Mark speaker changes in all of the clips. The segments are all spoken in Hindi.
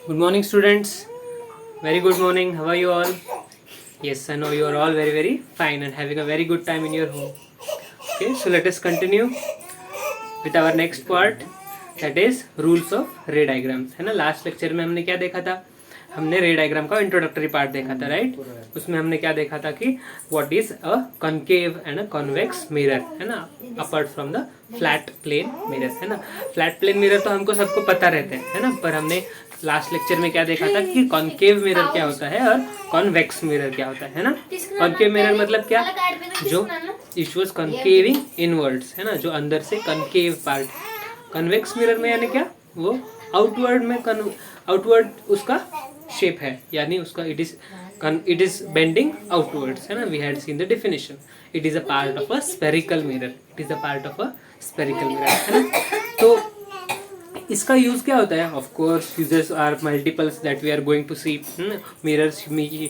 Speaker 1: Good morning, students. Very good morning. How are you all? Yes, I know you are all very, very fine and having a very good time in your home. Okay, so let us continue with our next part, that is rules of ray diagrams. है ना, लास्ट लेक्चर में हमने क्या देखा था? हमने रे डायग्राम का इंट्रोडक्टरी पार्ट देखा था, राइट? उसमें हमने क्या देखा था कि what is a concave and a convex mirror, है ना, apart from the flat plane mirror, है ना. फ्लैट प्लेन मिरर तो हमको सबको पता रहते हैं, है ना, पर हमने लास्ट लेक्चर में क्या देखा था कि कॉनकेव मिरर क्या होता है और कॉन्वेक्स मिरर क्या होता है ना. कॉनकेव मिरर मतलब क्या, जो इट वाज कॉनकेविंग इनवर्ड्स, है ना, जो अंदर से कॉनकेव पार्ट. कॉन्वेक्स मिरर में यानी क्या, वो आउटवर्ड में आउटवर्ड उसका शेप है, यानी उसका इट इज बेंडिंग आउटवर्ड्स, है ना. We had seen the definition. It is a part of a spherical mirror. It is a part of a spherical mirror, है ना. तो इसका यूज क्या होता है? Of course uses are multiples that we are going to see. Mirrors में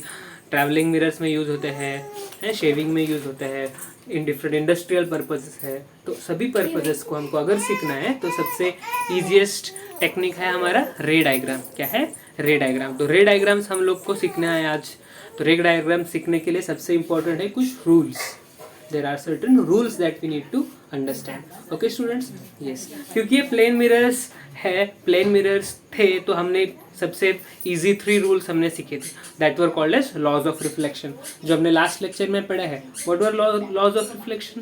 Speaker 1: ट्रैवलिंग मिरर्स में यूज होते हैं, शेविंग में यूज होते हैं, इन डिफरेंट इंडस्ट्रियल पर्पजेस है. तो सभी पर्पजेस को हमको अगर सीखना है तो सबसे ईजिएस्ट टेक्निक है हमारा रे डायग्राम. क्या है? रे डायग्राम. तो रे डायग्राम्स हम लोग को सीखना है आज. तो रे डायग्राम सीखने के लिए सबसे इंपॉर्टेंट है कुछ rules. There are certain rules that we need to understand. Okay students, yes. क्योंकि ये प्लेन मिरर्स है, प्लेन मिरर्स थे, तो हमने सबसे इजी 3 रूल्स हमने सीखे थे, that were called as laws of reflection, जो हमने लास्ट लेक्चर में पढ़ा है. What were laws of reflection?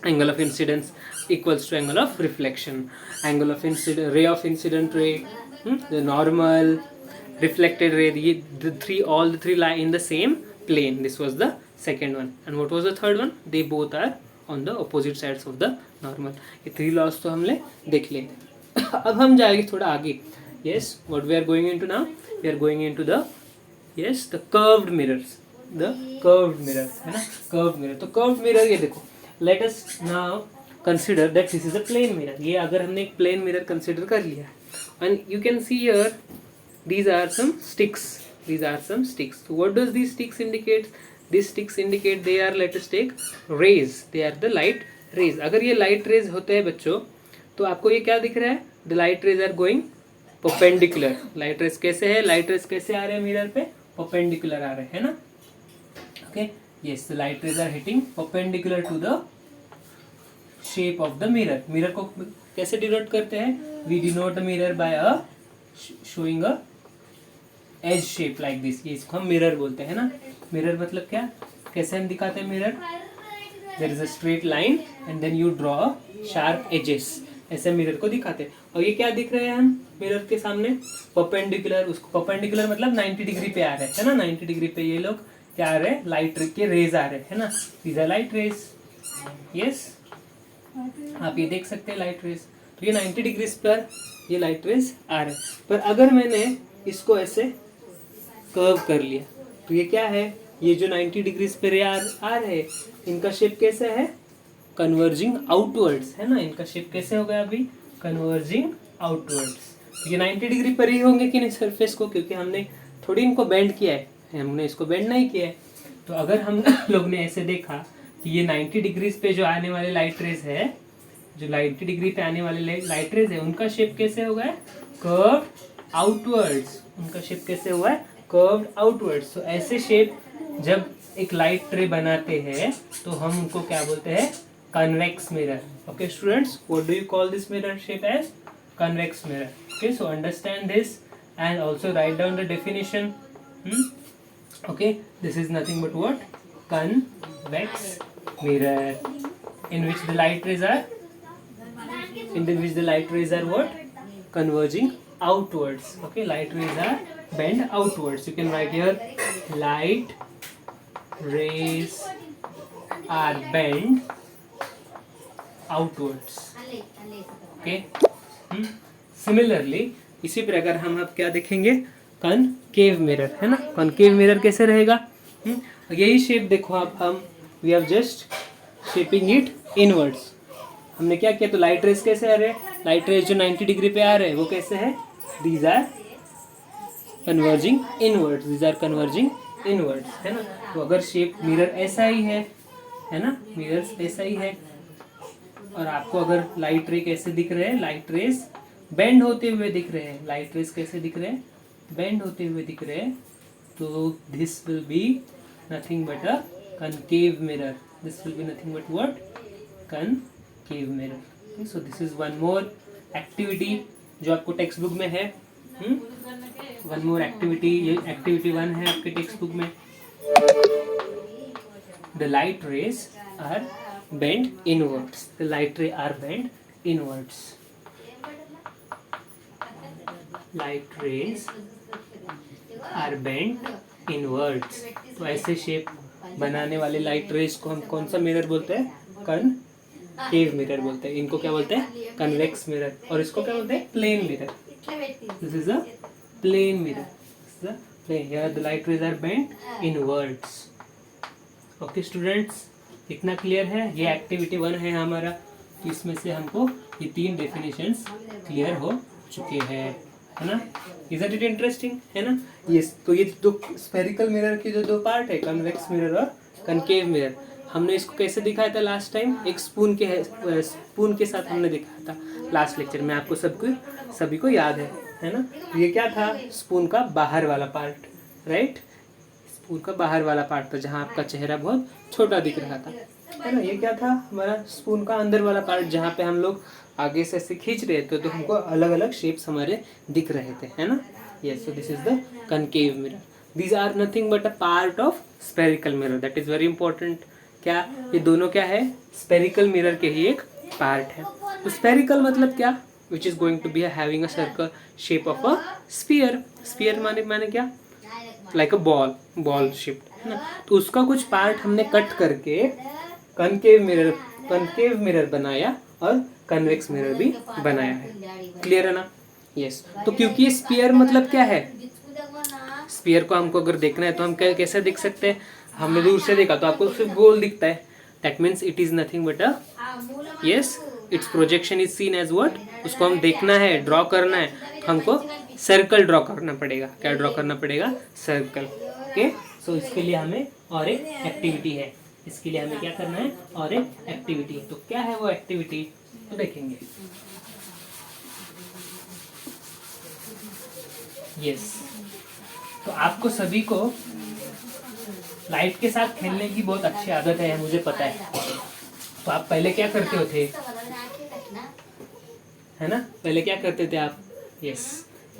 Speaker 1: Angle of incidence equals to angle of reflection, angle of incident, ray of incident ray, the normal, reflected ray, all the three lie in the same plane. This was the second one. And what was the third one? They both are on the opposite sides of the normal. ये 3 laws तो हमने देख लिए. अब हम जाएंगे थोड़ा आगे. Yes, what we are going into now? We are going into the the curved mirrors. The curved mirrors, है ना, curved mirror. तो curved mirror ये देखो. Let us now consider that this is a plane mirror. ये अगर हमने एक plane mirror consider कर लिया, and you can see here these are some sticks. These are some sticks. So what does these sticks indicate? These sticks indicate they are, let us take, rays. They are the light rays. अगर ये light rays होते हैं बच्चों, तो आपको ये क्या दिख रहा है? The light rays are going perpendicular. Light rays कैसे है? Light rays कैसे आ रहे हैं मिरर पे? Perpendicular आ रहे हैं, है ना. Okay. Yes, the light rays are hitting perpendicular to the shape of the mirror. Mirror को कैसे डिनोट करते हैं? We denote the mirror by a showing a edge shape like this. ये इसको हम मिरर बोलते हैं ना. मिरर मतलब क्या? कैसे हम दिखाते हैं mirror? There is a straight line and then you draw sharp edges. ऐसे मिरर को दिखाते हैं. और ये क्या दिख रहे हैं हम मिरर के सामने? परपेंडिकुलर. उसको परपेंडिकुलर मतलब 90 डिग्री पे आ रहे हैं, है ना. 90 डिग्री पे ये लोग क्या आ रहे हैं? लाइट के रेज आ रहे हैं, है ना. These are light rays. Yes. आप ये देख सकते हैं लाइट रेज. तो ये 90 डिग्री पर ये लाइट रेज आ रहे हैं. पर अगर मैंने इसको ऐसे कर्व कर लिया तो ये क्या है? ये जो 90 डिग्री पे रे आ रहे हैं, इनका शेप कैसे है? कन्वर्जिंग आउटवर्ड्स, है ना. इनका शेप कैसे हो गया अभी? Converging outwards. तो ये 90 डिग्री पर ही होंगे कि नहीं सरफेस को, क्योंकि हमने थोड़ी इनको बेंड किया है, हमने इसको बेंड नहीं किया है. तो अगर हम लोग ने ऐसे देखा कि ये 90 डिग्री पे जो आने वाले लाइट रेज है, जो 90 डिग्री पे आने वाले लाइट रेज है, उनका शेप कैसे होगा? Curved outwards. उनका शेप कैसे हुआ है? Curved outwards. तो ऐसे शेप जब एक लाइट रे बनाते हैं तो हम उनको क्या बोलते हैं? Convex mirror. Okay students, what do you call this mirror shape as? Convex mirror. Okay, so understand this and also write down the definition. Okay, this is nothing but what? Convex mirror, in which the light rays are what? Converging outwards. Okay, light rays are bend outwards. You can write here, light rays are bend outwards. Okay. Similarly, इसी प्रकार हम अब क्या देखेंगे? कॉनकेव मिरर, है ना. कॉनकेव मिरर कैसे रहेगा? यही शेप देखो आप. हम we have just shaping it inwards. हमने क्या किया? तो लाइट रेज कैसे आ रहे हैं? लाइट रेज जो 90 डिग्री पे आ रहे हैं वो कैसे है? These are converging inwards. These are converging inwards, है ना. तो अगर शेप मिरर ऐसा ही है ना, मिरर ऐसा ही है, और आपको अगर लाइट रे कैसे दिख रहे हैं? लाइट रेज बेंड होते हुए दिख रहे हैं, लाइट रेज कैसे दिख रहे हैं, बेंड होते हुए दिख रहे हैं, तो this will be nothing but a concave mirror. This will be nothing but what? Concave mirror. Okay, so this is one more activity जो आपको टेक्स्ट बुक में है. वन मोर एक्टिविटी, ये एक्टिविटी 1 है आपके टेक्स्ट बुक में. The light rays are bent inwards. The light ray are bent inwards. Light rays are bent inwards. तो ऐसे शेप बनाने वाले लाइट रेज को हम कौन सा मिरर बोलते हैं? कनकेव मिरर बोलते हैं. इनको क्या बोलते हैं? Convex mirror. और इसको क्या बोलते हैं? Plane mirror. This is a plane mirror. Here the light rays are bent inwards. Okay students, इतना क्लियर है? ये एक्टिविटी 1 है हमारा. इसमें से हमको ये 3 डेफिनेशंस क्लियर हो चुके हैं, है ना? इज इट इंटरेस्टिंग, है ना? यस. तो ये दो स्फेरिकल मिरर के जो 2 पार्ट है, कन्वेक्स मिरर और कनकेव मिरर, हमने इसको कैसे दिखाया था लास्ट टाइम? एक स्पून के साथ हमने दिखाया था लास्ट लेक्चर में. आपको सभी को याद है ना? तो ये क्या था? स्पून का बाहर वाला पार्ट, राइट? स्पून का बाहर वाला पार्ट था जहाँ आपका चेहरा बहुत छोटा दिख रहा था, है ना? ये क्या था? हमारा स्पून का अंदर वाला पार्ट जहाँ पे हम लोग आगे से ऐसे खींच रहे थे तो हमको अलग अलग शेप्स हमारे दिख रहे थे, है ना? Yes. So this is the concave mirror. These are nothing but a part of spherical mirror. That is very important. क्या ये दोनों क्या है? स्पेरिकल मिरर के ही एक पार्ट है. तो स्पेरिकल मतलब क्या? Which is going to be having a circle shape of a sphere. Sphere माने क्या? लाइक अ बॉल शेप, है ना? तो उसका कुछ पार्ट हमने कट करके कनकेव मिरर बनाया और कन्वेक्स मिरर भी बनाया है. क्लियर है ना? यस. तो क्योंकि स्फीयर मतलब क्या है? स्फीयर को हमको अगर देखना है तो हम कैसे देख सकते हैं? हमने दूर से देखा तो आपको सिर्फ गोल दिखता है. That means it is nothing but a, yes, its projection is seen as what? उसको हम देखना है, ड्रॉ करना है, तो हमको सर्कल ड्रॉ करना पड़ेगा. क्या ड्रॉ करना पड़ेगा? सर्कल. ओके. सो इसके लिए हमें और एक एक्टिविटी है. इसके लिए हमें क्या करना है? और एक एक्टिविटी. तो क्या है वो एक्टिविटी? तो देखेंगे. यस. तो आपको सभी को लाइट के साथ खेलने की बहुत अच्छी आदत है, मुझे पता है. तो आप पहले क्या करते होते, है ना? पहले क्या करते थे आप? Yes,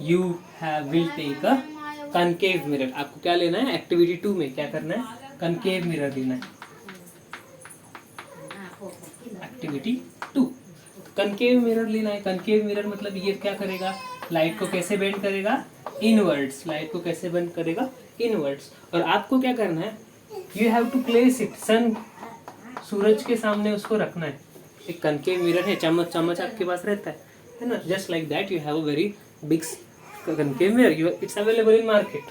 Speaker 1: you will take a concave mirror. आपको क्या लेना है? एक्टिविटी 2 में क्या करना है? कनकेव मिरर लेना है. एक्टिविटी 2, कनकेव मिरर लेना है. कनकेव मिरर मतलब ये क्या करेगा? लाइट को कैसे बेंड करेगा? इनवर्ड्स. लाइट को कैसे बेंड करेगा? इनवर्ड्स. और आपको क्या करना है? You have to place it sun, सूरज के सामने उसको रखना है. एक कनकेव मिरर है, चम्मच आपके पास रहता है ना? Just like that you have a very big concave mirror. It's available in market.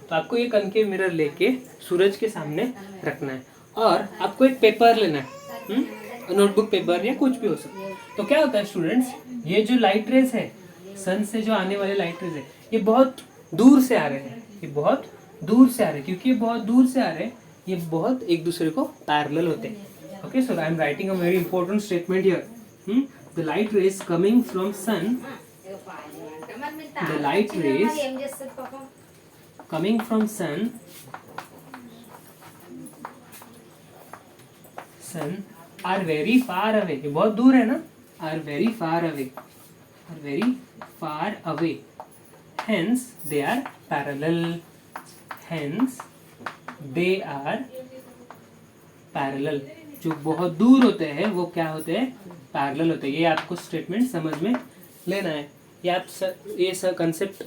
Speaker 1: तो आपको ये कनकेव मिरर लेके सूरज के सामने रखना है. और आपको एक पेपर लेना है, नोटबुक पेपर या कुछ भी हो सकता है. तो क्या होता है स्टूडेंट्स, ये जो लाइट रेज है, सन से जो आने वाले लाइट रेज है, ये बहुत दूर से आ रहे हैं. ये बहुत दूर से आ रहे हैं. क्योंकि ये बहुत दूर से आ रहे हैं, ये बहुत एक दूसरे को पैरेलल होते हैं. Okay. So I am writing a very important statement here. The light rays coming from sun, the light rays coming from sun are very far away. ये बहुत दूर है ना? Are very far away. Are very far away. Hence they are parallel. Hence they are parallel. जो बहुत दूर होते हैं वो क्या होते हैं? पैरेलल होते हैं. ये आपको स्टेटमेंट समझ में लेना है. ये सब कंसेप्ट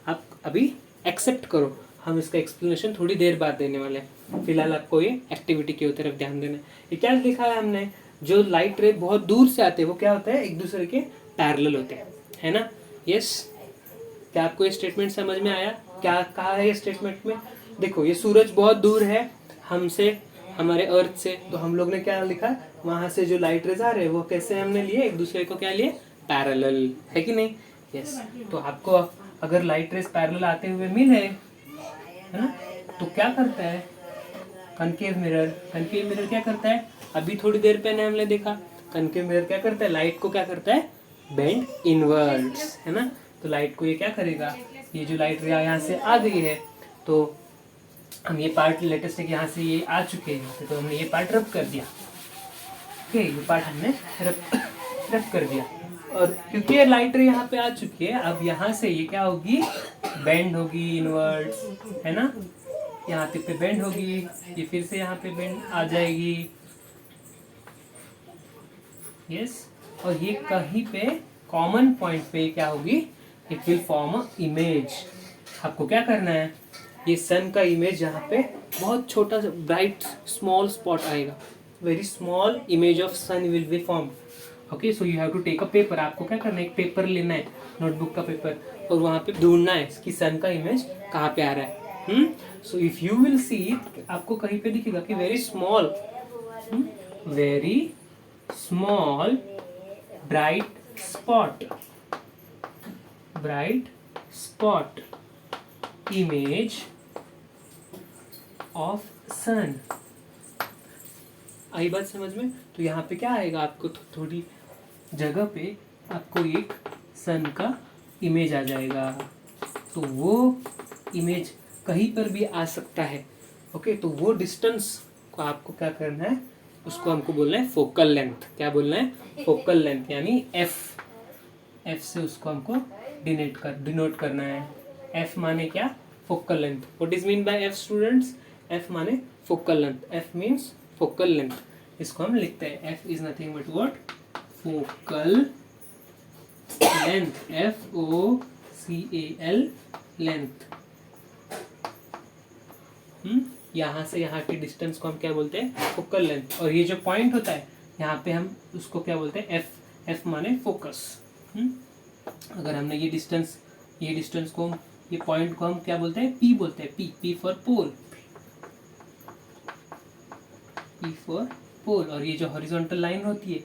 Speaker 1: आप अभी एक्सेप्ट करो. हम इसका एक्सप्लेनेशन थोड़ी देर बाद देने वाले हैं. फिलहाल आपको ये एक्टिविटी की तरफ ध्यान देना है. ये क्या लिखा है हमने? जो लाइट रे बहुत दूर से आते हैं वो क्या होते हैं? एक दूसरे के पैरेलल होते हैं, है ना? यस. क्या आपको ये स्टेटमेंट समझ में आया? क्या कहा है ये स्टेटमेंट में? देखो, ये सूरज बहुत दूर है हमसे, हमारे अर्थ से. तो हम लोग ने क्या लिखा? वहां से जो लाइट रेज आ रहे हैं वो कैसे हमने लिए? एक दूसरे को क्या लिए? पैरेलल. है कि नहीं? यस. तो आपको अगर लाइट रेज पैरेलल आते हुए मिले, है ना, तो क्या करता है कनकेव मिरर? कनकेव मिरर क्या करता है? अभी थोड़ी देर पहले हमने देखा. कनकेव मिरर क्या करता है? लाइट को क्या करता है? बेंड इनवर्ड्स, है ना। तो लाइट को ये क्या करेगा, ये जो लाइट रे यहाँ से आ गई है तो हम ये पार्ट लेटेस्ट है कि यहाँ से ये आ चुके हैं तो हमने ये पार्ट रब कर दिया। ओके, ये पार्ट हमने रब कर दिया और क्योंकि ये लाइट रे यहाँ पे आ चुकी है अब यहाँ से ये क्या होगी, बेंड होगी इनवर्ड्स, है ना। यहाँ पे बेंड होगी, ये फिर से यहाँ पे बेंड आ जाएगी, यस। और ये कहीं पे कॉमन पॉइंट पे क्या होगी, it will form a image. आपको क्या करना है, ये सन का इमेज यहाँ पे बहुत छोटा सा ब्राइट स्मॉल स्पॉट आएगा, very small image of sun will be form. Okay, so you have to take a paper. आपको क्या करना है, एक पेपर लेना है, नोटबुक का पेपर, और वहाँ पे ढूंढना है कि सन का इमेज कहाँ पे आ रहा है। So if you will see, आपको कहीं पे दिखेगा कि very small bright spot image of sun। आई बात समझ में। तो यहाँ पे क्या आएगा, आपको थोड़ी जगह पे आपको एक सन का इमेज आ जाएगा। तो वो इमेज कहीं पर भी आ सकता है। ओके, तो वो डिस्टेंस को आपको क्या करना है, उसको हमको बोलना है फोकल लेंथ। क्या बोलना है, फोकल लेंथ, यानी एफ से उसको हमको डिनोट करना है। एफ माने क्या, focal length. What is mean by F students, F माने focal length, F means focal length. इसको हम लिखते हैं F is nothing but what, focal length, FOCAL length. यहाँ से यहाँ के डिस्टेंस को हम क्या बोलते हैं, फोकल लेंथ। और ये जो पॉइंट होता है यहाँ पे हम उसको क्या बोलते हैं, एफ माने फोकस। अगर हमने ये डिस्टेंस को, ये पॉइंट को हम क्या बोलते हैं, पी बोलते हैं, P for pole, P for pole. और ये जो हॉरिजॉन्टल लाइन होती है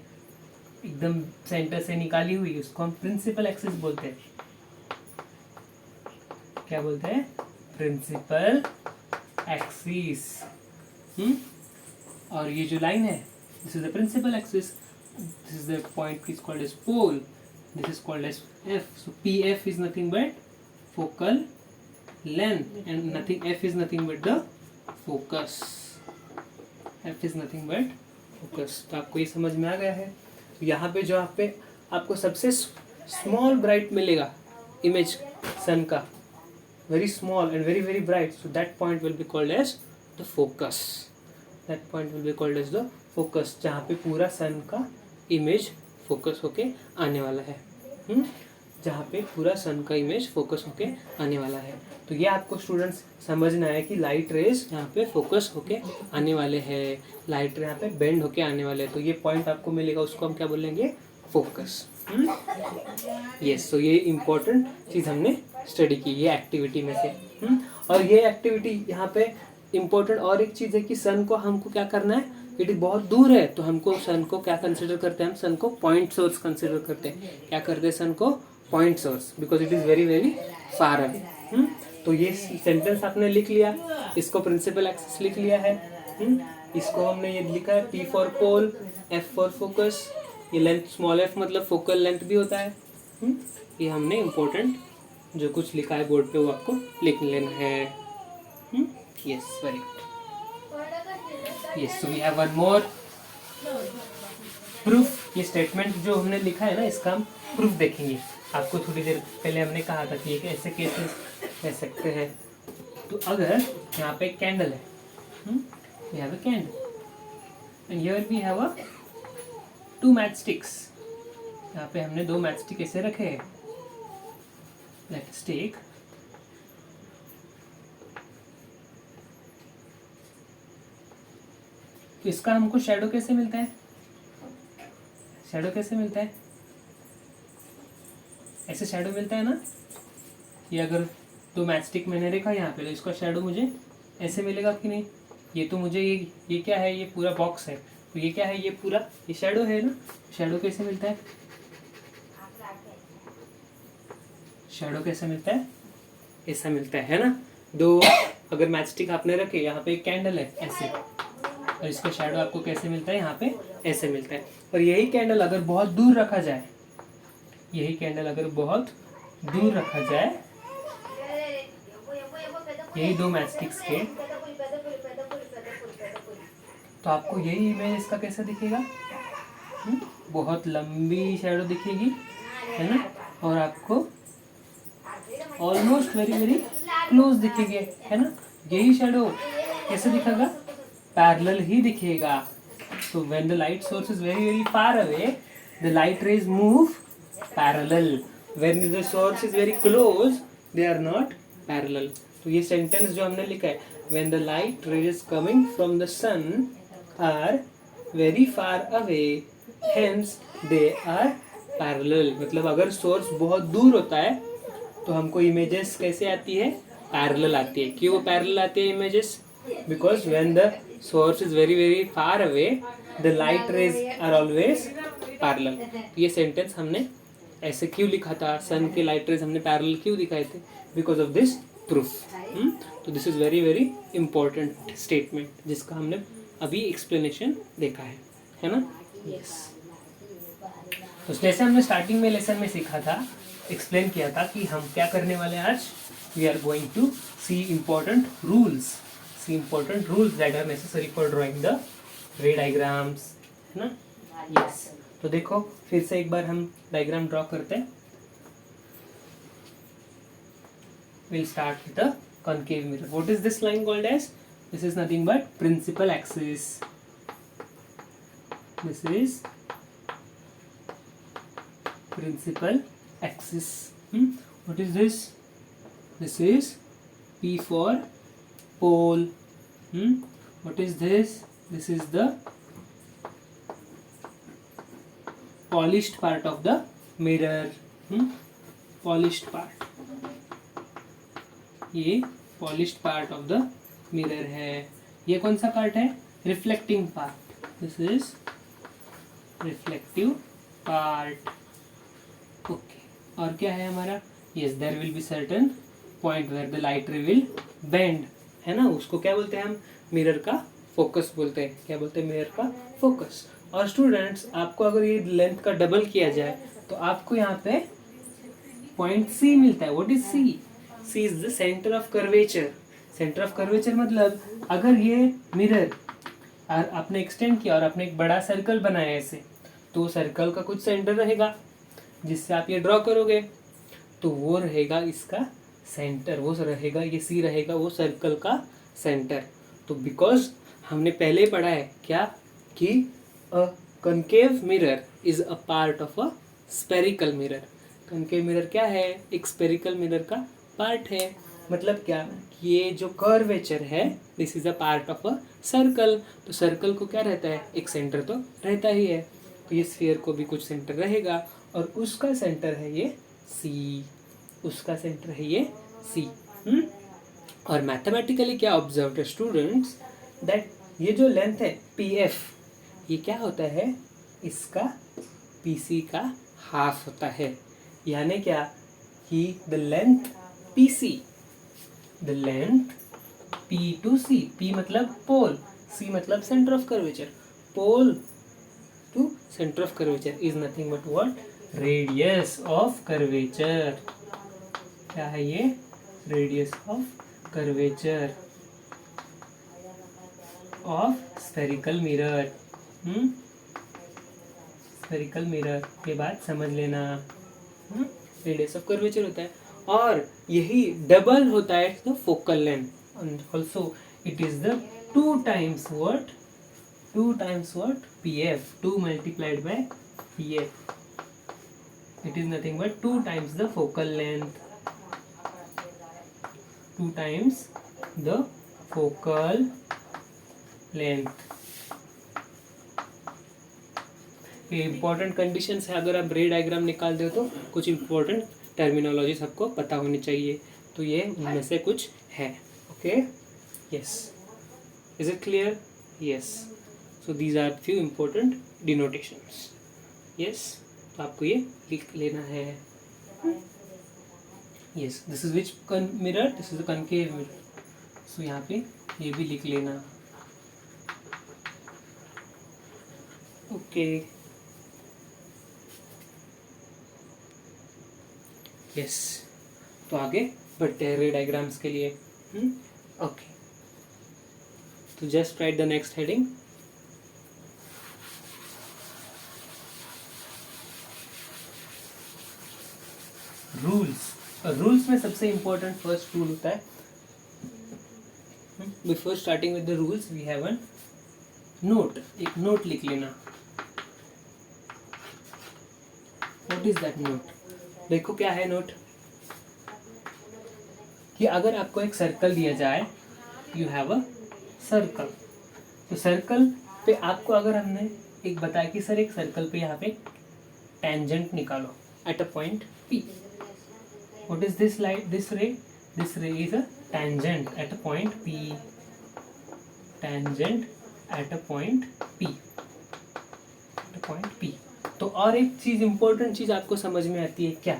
Speaker 1: एकदम सेंटर से निकाली हुई, उसको हम प्रिंसिपल एक्सिस बोलते हैं। क्या बोलते हैं, प्रिंसिपल एक्सिस। और ये जो लाइन है, this is the principal axis, this is the point is called as pole, this is called as F. So PF is nothing but focal length and nothing, F is nothing but the focus, F is nothing but focus. तो आपको ये समझ में आ गया है। तो यहाँ पे जो आपको सबसे स्मॉल ब्राइट मिलेगा इमेज सन का, very small and very very bright, so that point will be called as the focus, that point will be called as the focus, जहाँ पे पूरा सन का इमेज फोकस होके आने वाला है। जहाँ पे पूरा सन का इमेज फोकस होके आने वाला है। तो ये आपको स्टूडेंट्स समझना है कि लाइट रेज यहाँ पे फोकस होके आने वाले हैं, लाइट रे यहाँ पे बेंड होके आने वाले हैं। तो ये पॉइंट आपको मिलेगा, उसको हम क्या बोलेंगे, फोकस। यस, तो ये इम्पोर्टेंट चीज़ हमने स्टडी की ये एक्टिविटी में से। और ये एक्टिविटी यहाँ पे इम्पोर्टेंट और एक चीज़ है कि सन को हमको क्या करना है, इट बहुत दूर है तो हमको सन को क्या कंसिडर करते हैं, हम सन को पॉइंट सोर्स कंसिडर करते हैं। क्या करते हैं, सन को point source, because it is very very far away. तो ये सेंटेंस आपने लिख लिया, इसको प्रिंसिपल एक्सिस लिख लिया है। इसको हमने ये लिखा है P for pole, F for focus. ये लेंथ स्मॉल f मतलब फोकल लेंथ भी होता है। ये हमने इम्पोर्टेंट जो कुछ लिखा है बोर्ड पे वो आपको लिख लेना है। Yes, very good. Yes, so we have one more proof. ये स्टेटमेंट जो हमने लिखा है ना, इसका हम प्रूफ देखेंगे। आपको थोड़ी देर पहले हमने कहा था कि एक ऐसे केसेस कह सकते हैं। तो अगर यहाँ पे एक कैंडल है, we have a candle and here we have a 2 matchsticks। यहाँ पे हमने 2 मैचस्टिक ऐसे रखे हैं। Let's take तो इसका हमको शैडो कैसे मिलता है, शैडो कैसे मिलता है, ऐसे शैडो मिलता है ना। ये अगर 2 मैचस्टिक मैंने रखा यहाँ पे तो इसका शैडो मुझे ऐसे मिलेगा कि नहीं। ये तो मुझे ये क्या है, ये पूरा बॉक्स है, तो ये क्या है, ये पूरा ये शैडो है ना। शैडो कैसे मिलता है, शैडो कैसे मिलता है, ऐसा मिलता है ना। 2 अगर मैचस्टिक आपने रखे, यहाँ पे एक कैंडल है ऐसे, और इसका शैडो आपको कैसे मिलता है, यहाँ पे ऐसे मिलता है। और यही कैंडल अगर बहुत दूर रखा जाए, यही कैंडल अगर बहुत दूर रखा जाए, यही दो मैचस्टिक्स के, तो आपको यही इमेज इसका कैसा दिखेगा? बहुत लंबी शैडो दिखेगी, है ना, और आपको ऑलमोस्ट वेरी वेरी क्लोज दिखेगी, है ना। यही शैडो कैसे दिखेगा? पैरेलल ही दिखेगा। So when the light source is very very far away, the light rays move parallel. When the source is very close, they are not parallel. तो ये सेंटेंस जो हमने लिखा है, when the light rays coming from the sun are very far away, hence they are parallel. मतलब अगर सोर्स बहुत दूर होता है तो हमको इमेजेस कैसे आती है? पैरेलल आती है। क्यों पैरेलल आती है images? Because when the source is very very far away, the light rays are always parallel. ये सेंटेंस हमने ऐसे क्यों लिखा था? सन के लाइट रेज हमने पैरेलल क्यों दिखाए थे? Because of this proof. तो this is very very important statement, जिसका हमने अभी एक्सप्लेनेशन देखा है ना। यस, तो जैसे हमने स्टार्टिंग में लेसन में सीखा था, एक्सप्लेन किया था कि हम क्या करने वाले हैं आज। We are going to see important rules that are necessary for drawing the ray diagrams, है ना। यस, तो देखो फिर से एक बार हम डायग्राम ड्रॉ करते हैं। Will start with the concave mirror. What is this line called as? This is nothing but principal axis. This is principal axis. What is this? This is P for pole. What is this? This is the polished part of the mirror. Polished part. ये polished part of the mirror है। ये कौन सा पार्ट है? Reflecting part. This is reflective part. Okay, और क्या है हमारा? Yes, there will be certain point where the light ray will bend, है ना। उसको क्या बोलते हैं हम? मिरर का फोकस बोलते हैं। क्या बोलते हैं? मिरर का फोकस। और स्टूडेंट्स, आपको अगर ये लेंथ का डबल किया जाए तो आपको यहाँ पे पॉइंट सी मिलता है। What is C? C is the center of curvature. Center of curvature मतलब अगर ये मिरर आपने एक्सटेंड किया और आपने एक बड़ा सर्कल बनाया ऐसे, तो सर्कल का कुछ सेंटर रहेगा जिससे आप ये ड्रॉ करोगे, तो वो रहेगा इसका सेंटर। वो रहेगा, ये C रहेगा वो सर्कल का सेंटर। तो बिकॉज हमने पहले पढ़ा है क्या कि a concave mirror is a part of a spherical mirror. Concave mirror क्या है? एक स्पेरिकल मिरर का पार्ट है। मतलब क्या? ये जो कर्वेचर है, this is a part of a circle. तो सर्कल को क्या रहता है? एक सेंटर तो रहता ही है। तो ये स्फीयर को भी कुछ सेंटर रहेगा और उसका सेंटर है ये सी। उसका सेंटर है ये सी। और मैथमेटिकली क्या ऑब्जर्व स्टूडेंट्स, दैट ये जो लेंथ है पी एफ, ये क्या होता है? इसका पी सी का हाफ होता है। यानी क्या कि the length PC, the length P to C, P मतलब पोल, C मतलब centre of curvature, pole to centre of curvature is nothing but what? Radius of curvature. क्या है ये? Radius of curvature of spherical mirror. Spherical mirror के बाद समझ लेना, रेडियस ऑफ कर्वेचर होता है। और यही डबल होता है the focal length, and also it is the 2 times what? 2 times what? PF, 2 multiplied by PF. It is nothing but 2 times the focal length. 2 times the focal length. ये इंपॉर्टेंट कंडीशंस है। अगर आप रे डायग्राम निकाल दो तो कुछ इंपॉर्टेंट टर्मिनोलॉजी सबको पता होनी चाहिए। तो ये उनमें से कुछ है। Okay, yes, is it clear? Yes, so these are few important denotations. Yes, तो आपको ये लिख लेना है। Yes, this is which mirror? This is the concave mirror. So यहाँ पे ये भी लिख लेना। ओके, यस, तो आगे बढ़ते हैं रे डायग्राम्स के लिए. ओके, तो just write the next heading. Rules में सबसे इम्पोर्टेंट फर्स्ट रूल होता है. Before starting with the rules we have one note. एक नोट लिख लेना. What is that note? देखो क्या है नोट, कि अगर आपको एक सर्कल दिया जाए, यू हैव अ सर्कल, तो सर्कल पे आपको अगर हमने एक बताया कि सर एक सर्कल पे यहाँ पे टेंजेंट निकालो at a point P. What is this light? This ray? This ray is a tangent at a point P. Tangent at a point P. At a point P. तो और एक चीज इम्पोर्टेंट चीज आपको समझ में आती है क्या?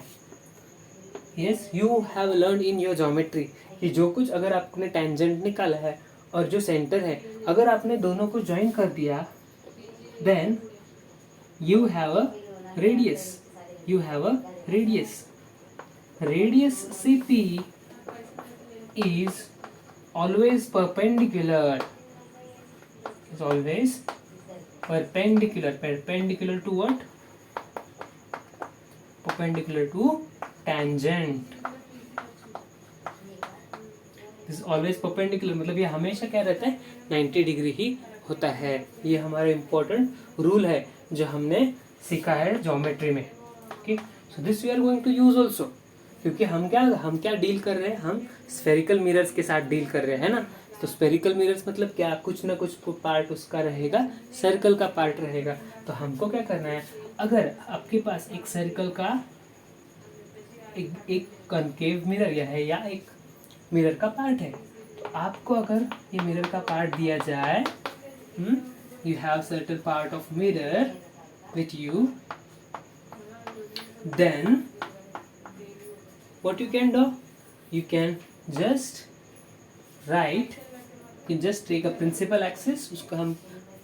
Speaker 1: Yes, you have learned in your geometry कि जो कुछ अगर आपने टेंजेंट निकाला है और जो सेंटर है, अगर आपने दोनों को ज्वाइन कर दिया, then you have a radius. You have a radius. Radius CP is always perpendicular. Is always perpendicular. Perpendicular to what? Perpendicular to tangent. This is always perpendicular. मतलब ये हमेशा क्या रहता है? 90 डिग्री ही होता है. ये हमारा इम्पोर्टेंट रूल है जो हमने सीखा है ज्योमेट्री में. Okay? So this we are going to use also. क्योंकि हम क्या डील कर रहे हैं, हम स्फेरिकल मिरर्स के साथ डील कर रहे हैं ना. तो स्फेरिकल मिरर्स मतलब क्या, कुछ ना कुछ पार्ट उसका रहेगा, सर्कल का पार्ट रहेगा. तो हमको क्या करना है, अगर आपके पास एक सर्कल का एक कनकेव मिरर या एक मिरर का पार्ट है, तो आपको अगर ये मिरर का पार्ट दिया जाए, you have certain part of mirror with you, then what you can do, you can just write, you just take a principal axis, उसका हम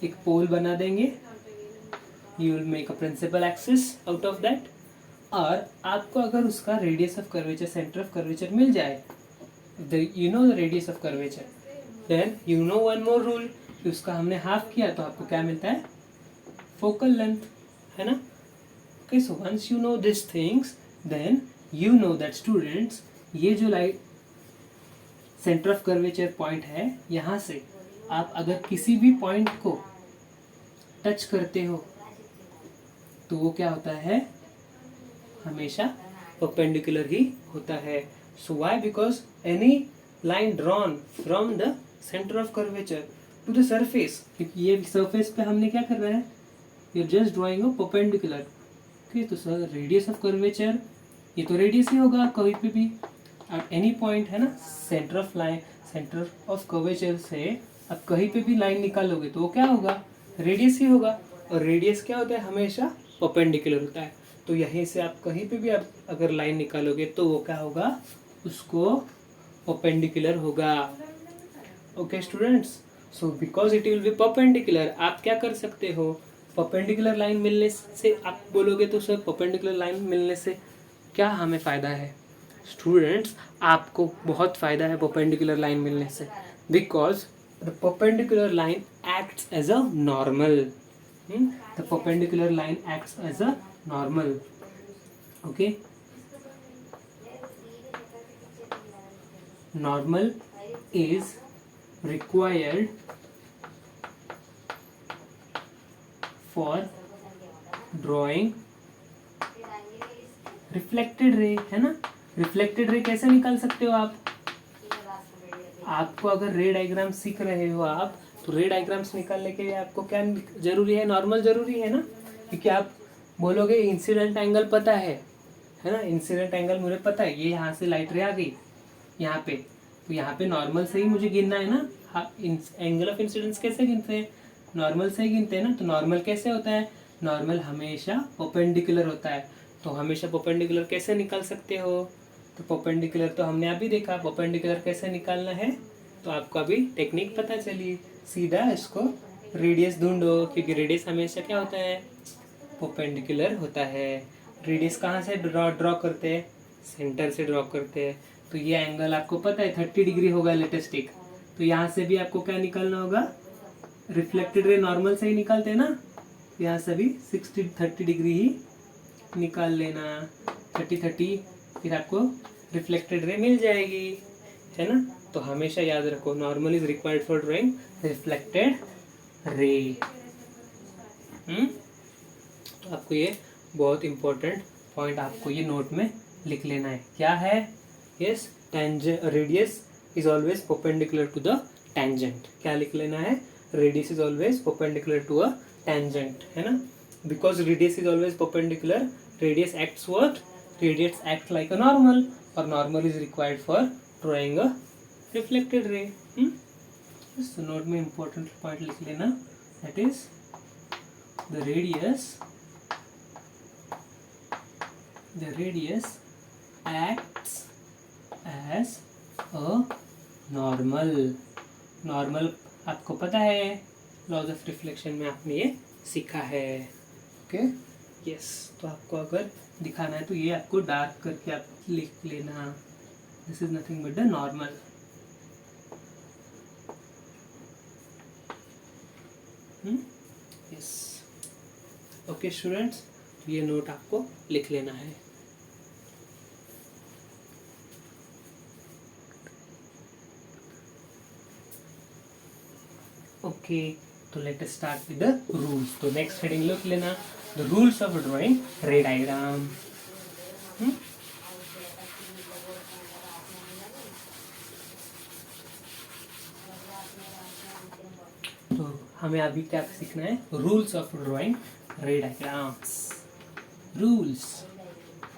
Speaker 1: एक पोल बना देंगे, you will make a principal axis out of that. और आपको अगर उसका radius of curvature, centre of curvature मिल जाए, you know the radius of curvature, then you know one more rule, कि उसका हमने हाफ किया तो आपको क्या मिलता है, फोकल लेंथ, है ना. Okay, so once you know these things, then you know that students, ये जो light centre of curvature point है, यहाँ से आप अगर किसी भी पॉइंट को टच करते हो तो वो क्या होता है, हमेशा परपेंडिकुलर ही होता है. So why? Because any line drawn from the centre of curvature to the surface, ये सरफेस पे हमने क्या कर रहे हैं, we are just drawing a perpendicular. Okay, तो सर रेडियस ऑफ कर्वेचर, ये तो रेडियस ही होगा कहीं पे भी एट एनी पॉइंट, है ना. Centre of line, centre of curvature से आप कहीं पे भी लाइन निकालोगे तो वो क्या होगा, रेडियस ही होगा. और रेडियस क्या होता है, हमेशा परपेंडिकुलर होता है. तो यहीं से आप कहीं पे भी आप अगर लाइन निकालोगे तो वो क्या होगा, उसको परपेंडिकुलर होगा. Okay students, so because it will be perpendicular, आप क्या कर सकते हो, परपेंडिकुलर लाइन मिलने से आप बोलोगे तो सर परपेंडिकुलर लाइन मिलने से क्या हमें फ़ायदा है. स्टूडेंट्स, आपको बहुत फ़ायदा है परपेंडिकुलर लाइन मिलने से, because the perpendicular line acts as a normal. The perpendicular line acts as a normal. Okay, normal is required for drawing reflected ray, है ना. रिफ्लेक्टेड रे कैसे निकाल सकते हो आप, आपको अगर रे डायग्राम सीख रहे हो आप, तो रे डायग्राम्स निकालने के लिए आपको क्या जरूरी है, नॉर्मल जरूरी है ना. क्योंकि आप बोलोगे इंसिडेंट एंगल पता है ना, इंसिडेंट एंगल मुझे पता है, ये यहाँ से लाइट रे आ गई यहाँ पे, तो यहाँ पे नॉर्मल से ही मुझे गिनना है ना. एंगल ऑफ इंसिडेंस कैसे गिनते हैं, नॉर्मल से ही गिनते हैं ना. तो नॉर्मल कैसे होता है, नॉर्मल हमेशा परपेंडिकुलर होता है. तो हमेशा परपेंडिकुलर कैसे निकाल सकते हो, तो परपेंडिकुलर तो हमने अभी देखा, परपेंडिकुलर कैसे निकालना है, तो आपको अभी टेक्निक पता चली. सीधा इसको रेडियस ढूंढो, क्योंकि रेडियस हमेशा क्या होता है, परपेंडिकुलर होता है. रेडियस कहाँ से ड्रॉ करते हैं, सेंटर से ड्रॉ करते हैं तो ये एंगल आपको पता है 30 डिग्री होगा लेटेस्ट एक। तो यहाँ से भी आपको क्या निकालना होगा, रिफ्लेक्टेड रे नॉर्मल से ही निकालते हैं ना, यहाँ से भी 30 डिग्री ही निकाल लेना, 30 फिर आपको रिफ्लेक्टेड रे मिल जाएगी, है ना। तो हमेशा याद रखो normal is required for drawing reflected ray. तो आपको ये बहुत इंपॉर्टेंट पॉइंट आपको ये नोट में लिख लेना है। क्या है? Yes, radius is always perpendicular to the tangent. क्या लिख लेना है? Radius is always perpendicular to a tangent, है ना। Because radius is always perpendicular, radius acts what? Radius act like a normal, और normal is required for drawing a reflected ray. तो नोट में इंपॉर्टेंट पॉइंट लिख लेना, that is the radius acts as a normal आपको पता है, लॉज ऑफ रिफ्लेक्शन में आपने ये सीखा है। Okay, yes. तो आपको अगर दिखाना है तो ये आपको डार्क करके आप लिख लेना, this is nothing but the normal. Yes, okay students, ये नोट आपको लिख लेना है। ओके, तो let us start with the rules. तो नेक्स्ट हेडिंग लिख लेना, द रूल्स ऑफ ड्राइंग रे डायग्राम। तो हमें अभी क्या सीखना है? रूल्स ऑफ ड्राइंग रे डायग्राम्स। रूल्स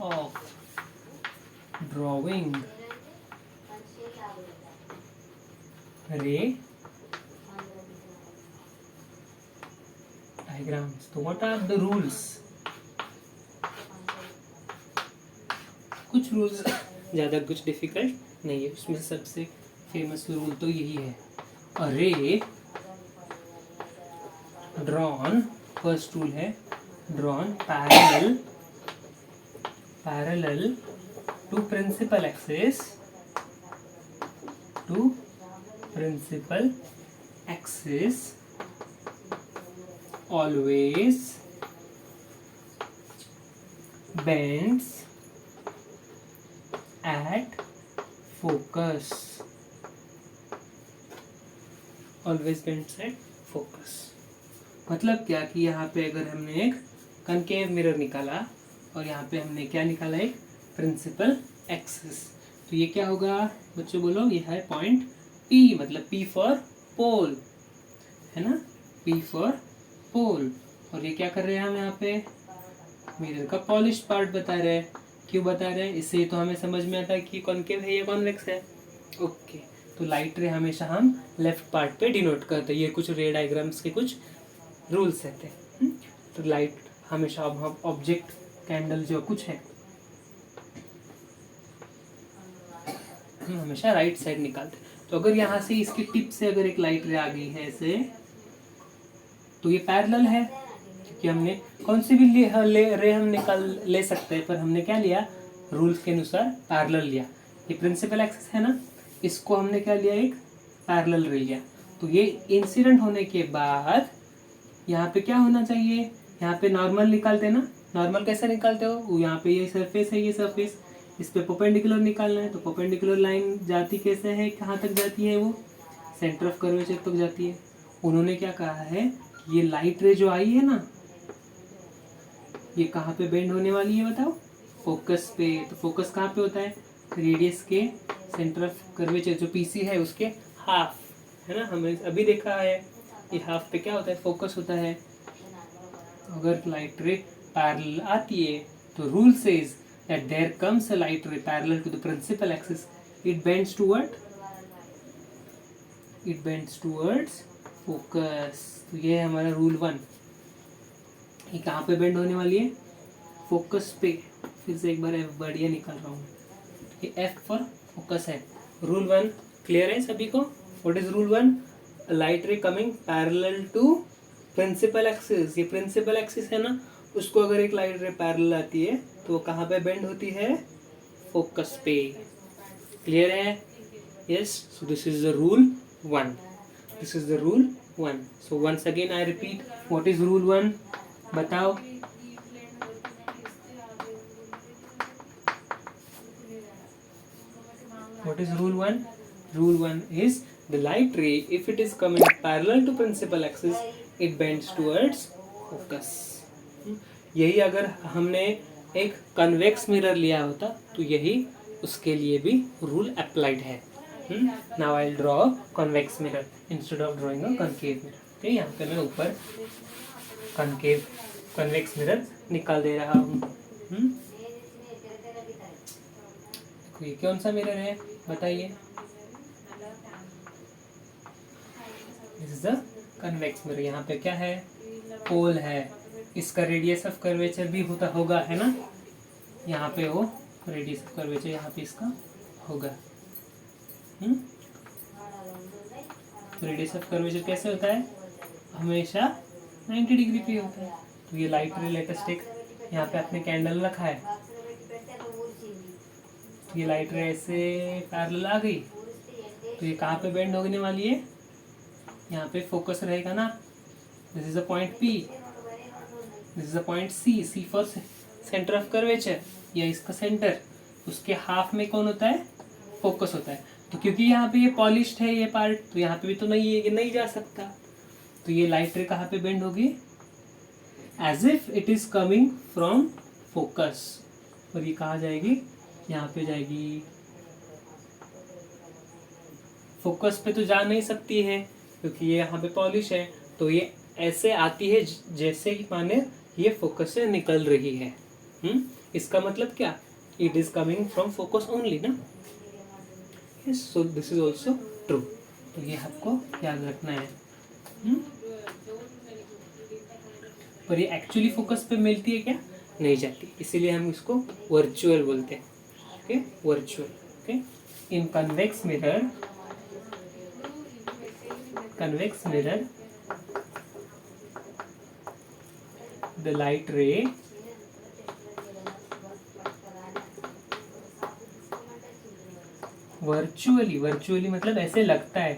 Speaker 1: ऑफ ड्राइंग रे diagrams. तो what are the rules? कुछ रूल्स ज़्यादा कुछ डिफिकल्ट नहीं है, उसमें सबसे फेमस रूल तो यही है, a ray drawn, first rule है drawn parallel to principal axis, always bends at focus, always bends at focus। मतलब क्या कि यहाँ पे अगर हमने एक कनकेव मिरर निकाला और यहाँ पे हमने क्या निकाला, एक प्रिंसिपल एक्सिस, तो ये क्या होगा बच्चों बोलो? ये है पॉइंट P, मतलब P फॉर पोल, है ना, P फॉर पोल। और ये क्या कर रहे हैं हम यहाँ पे? मिरर का पॉलिश पार्ट बता रहे हैं। क्यों बता रहे हैं? इससे तो हमें समझ में आता है कि कॉनकेव है या कॉन्वेक्स है। ओके, तो लाइट रे हमेशा हम लेफ्ट पार्ट पे डिनोट करते हैं। ये कुछ रे डायग्राम्स के कुछ रूल्स रहते हैं। तो लाइट हमेशा हम ऑब्जेक्ट, कैंडल जो कुछ है, हम हमेशा राइट साइड निकालते हैं। तो अगर यहाँ से इसकी टिप से अगर एक लाइट रे आ गई है ऐसे, तो ये पैरेलल है, क्योंकि हमने कौन सी भी रे हम निकाल ले सकते हैं, पर हमने क्या लिया? रूल्स के अनुसार पैरेलल लिया। ये प्रिंसिपल एक्सिस है ना, इसको हमने क्या लिया? एक पैरेलल रे लिया। तो ये इंसिडेंट होने के बाद यहाँ पे क्या होना चाहिए? यहाँ पे नॉर्मल निकालते हैं ना, नॉर्मल कैसे निकालते हो? यहाँ पे ये सरफेस है, ये सरफेस, इस पे परपेंडिकुलर निकालना है। तो परपेंडिकुलर लाइन जाती कैसे है, कहाँ तक जाती है? वो सेंटर ऑफ कर्वेचर तक जाती है। उन्होंने क्या कहा है, ये लाइट रे जो आई है ना, ये कहाँ पे बेंड होने वाली है बताओ? फोकस पे। तो फोकस कहाँ पे होता है? रेडियस के सेंटर ऑफ कर्वेचर जो पीसी है उसके हाफ, है ना, हमें अभी देखा है। ये हाफ पे क्या होता है? फोकस होता है। अगर लाइट रे पैरेलल आती है तो rule says that there comes a light ray parallel to the principal axis, it bends to what? It bends towards focus. तो ये है हमारा रूल 1। ये कहाँ पे बेंड होने वाली है? फोकस पे। फिर से एक बार F बढ़िया निकाल रहा हूँ, ये F फॉर फोकस है। रूल 1 क्लियर है सभी को? What is rule 1? Light ray coming parallel to principal axis. ये प्रिंसिपल एक्सिस है ना, उसको अगर एक लाइट रे पैरेलल आती है तो कहाँ पे बेंड होती है? फोकस पे। क्लियर है? Yes, so this is the rule 1. This is the rule 1. So once again I repeat, what is rule 1? बताओ. What is rule 1? Rule 1 is the light ray, if it is coming parallel to principal axis, it bends towards focus. यही अगर हमने एक कन्वेक्स मिरर लिया होता तो यही उसके लिए भी रूल अप्लाइड है. Now I'll draw a convex mirror instead of drawing a concave mirror. ठीक है, यहाँ पे मैं ऊपर कन्वेक्स मिरर निकाल दे रहा हूँ. ये कौन सा मिरर है बताइए? This is the convex mirror. यहाँ पे क्या है? पोल है. इसका रेडियस ऑफ कर्वेचर भी होता होगा, है ना? यहाँ पे वो रेडियस ऑफ कर्वेचर यहाँ पे इसका होगा. रेडियस ऑफ कर्वेचर कैसे होता है? हमेशा 90 डिग्री पे होता है. तो ये लाइट रे लेटेस्ट एक यहाँ पे अपने कैंडल रखा है. तो ये लाइट रे ऐसे पैरेलल आ गई तो ये कहाँ पे बेंड होने वाली है? यहाँ पे फोकस रहेगा ना. This is a point P, this is a point C for centre of curvature, या इसका सेंटर. उसके हाफ में कौन होता है? फोकस होता है. तो क्योंकि यहाँ पे ये पॉलिश्ड है ये पार्ट, तो यहाँ पे भी तो नहीं है, ये नहीं जा सकता. तो ये लाइट रे कहाँ पे बेंड होगी? As if it is coming from focus. और ये कहाँ जाएगी? यहाँ पे जाएगी. फोकस पे तो जा नहीं सकती है क्योंकि ये यहाँ पे पॉलिश है. तो ये ऐसे आती है जैसे कि माने ये फोकस से निकल रही है. इसका मतलब क्या? It is coming from focus only ना. So this is also true. तो ये आपको याद रखना है. पर ये एक्चुअली फोकस पे मिलती है क्या? नहीं जाती. इसीलिए हम इसको वर्चुअल बोलते हैं. Okay, virtual. Okay, in convex mirror the light ray virtually मतलब ऐसे लगता है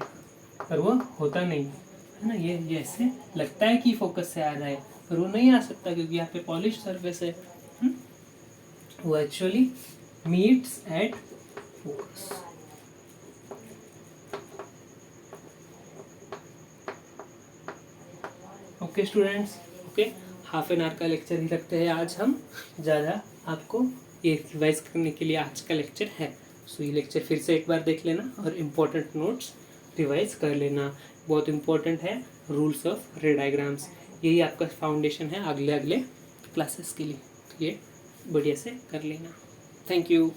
Speaker 1: पर वो होता नहीं है ना. ये ऐसे लगता है कि फोकस से आ रहा है पर वो नहीं आ सकता क्योंकि यहाँ पे पॉलिश सरफेस है. Virtually meets at focus. Okay students, okay, half an hour का लेक्चर ही रखते हैं आज हम. ज़्यादा आपको ये रिवाइज करने के लिए आज का लेक्चर है. सो ये लेक्चर फिर से एक बार देख लेना और इम्पोर्टेंट नोट्स रिवाइज कर लेना. बहुत इम्पोर्टेंट है रूल्स ऑफ रे डायग्राम्स. यही आपका फाउंडेशन है अगले क्लासेस के लिए. तो ये बढ़िया से कर लेना. Thank you.